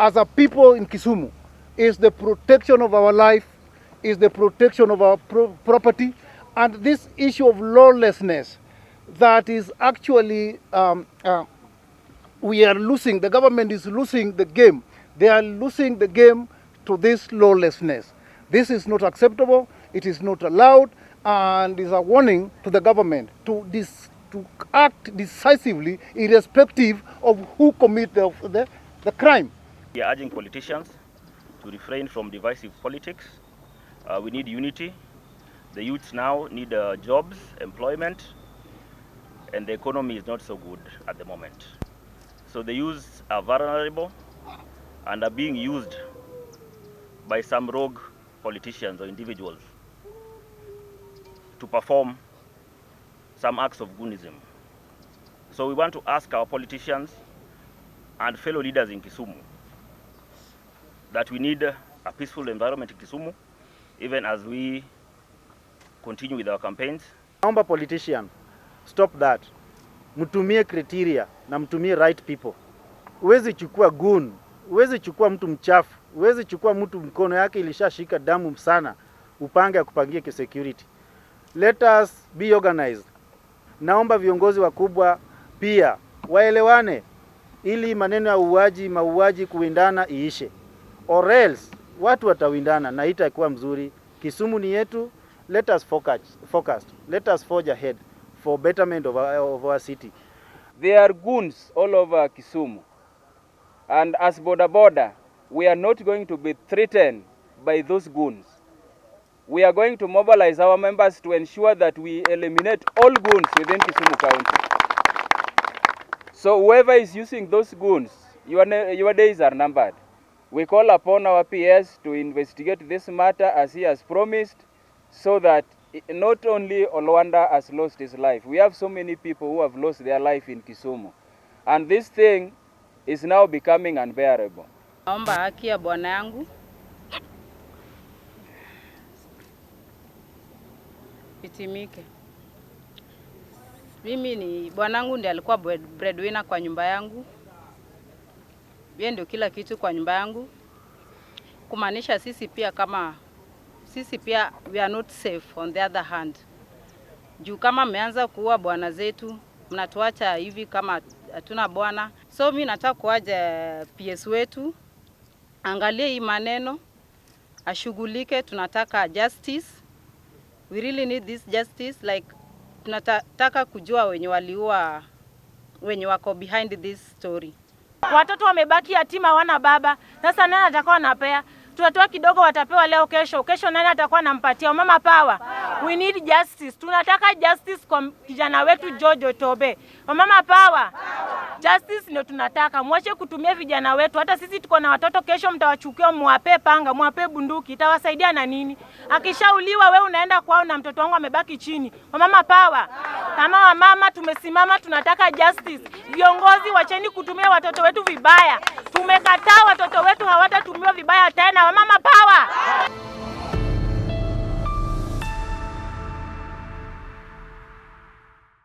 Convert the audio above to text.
as a people in Kisumu is the protection of our life, is the protection of our property, and this issue of lawlessness that is actually we are losing, the government is losing the game. They are losing the game to this lawlessness. This is not acceptable, it is not allowed, and is a warning to the government to act decisively irrespective of who commit the crime. We are urging politicians to refrain from divisive politics. We need unity. The youths now need jobs, employment, and the economy is not so good at the moment. So the youths are vulnerable and are being used by some rogue politicians or individuals to perform some acts of goonism. So we want to ask our politicians and fellow leaders in Kisumu that we need a peaceful environment in Kisumu even as we continue with our campaigns. Naomba politician, stop that. Mtumie criteria na mtumie right people. Uwezi chukua goon, uwezi chukua mtu mchafu, uwezi chukua mtu mkono yake ilishashika damu sana, upange akupangie ki security. Let us be organized. Naomba viongozi wakubwa pia waelewane ili maneno ya mauaji kuwindana iishe. Or else watu watawindana na itakuwa mzuri. Kisumu ni yetu. Let us focus. Let us forge ahead for betterment of our city. There are goons all over Kisumu. And as border, we are not going to be threatened by those goons. We are going to mobilize our members to ensure that we eliminate all goons within Kisumu County. So whoever is using those goons, your days are numbered. We call upon our PS to investigate this matter as he has promised, so that not only Olwanda has lost his life, we have so many people who have lost their life in Kisumu. And this thing is now becoming unbearable. Naomba haki ya bwana yangu itimike. Mimi ni bwanangu ndiye alikuwa breadwinner kwa nyumba yangu. Yeye ndio kila kitu kwa nyumba yangu. Kumaanisha sisi pia we are not safe on the other hand. Juu kama mmeanza kuua bwana zetu, mnatuacha hivi kama hatuna bwana. So mimi nataka kuaje PS wetu angalie hii maneno, ashughulike. Tunataka justice. We really need this justice, like tunataka kujua wenye wako behind this story. Watoto wamebaki yatima, wana baba. Sasa nani atakuwa anapea? Tutatoa kidogo, watapewa leo, kesho nani atakuwa anampatia? Mama Power, we need justice. Tunataka justice kwa kijana wetu George Otobe. Mama Power, justice ndio tunataka. Mwache kutumia vijana wetu. Hata sisi tuko na watoto, kesho mtawachukua, muwape panga, muwape bunduki. Itawasaidia na nini? Akishauliwa wewe unaenda kwao na mtoto wangu amebaki chini. Mama Power, kama wamama tumesimama, tunataka justice. Viongozi wacheni kutumia watoto wetu vibaya. Tumekataa watoto wetu hawatatumiwa vibaya tena. Mama Power.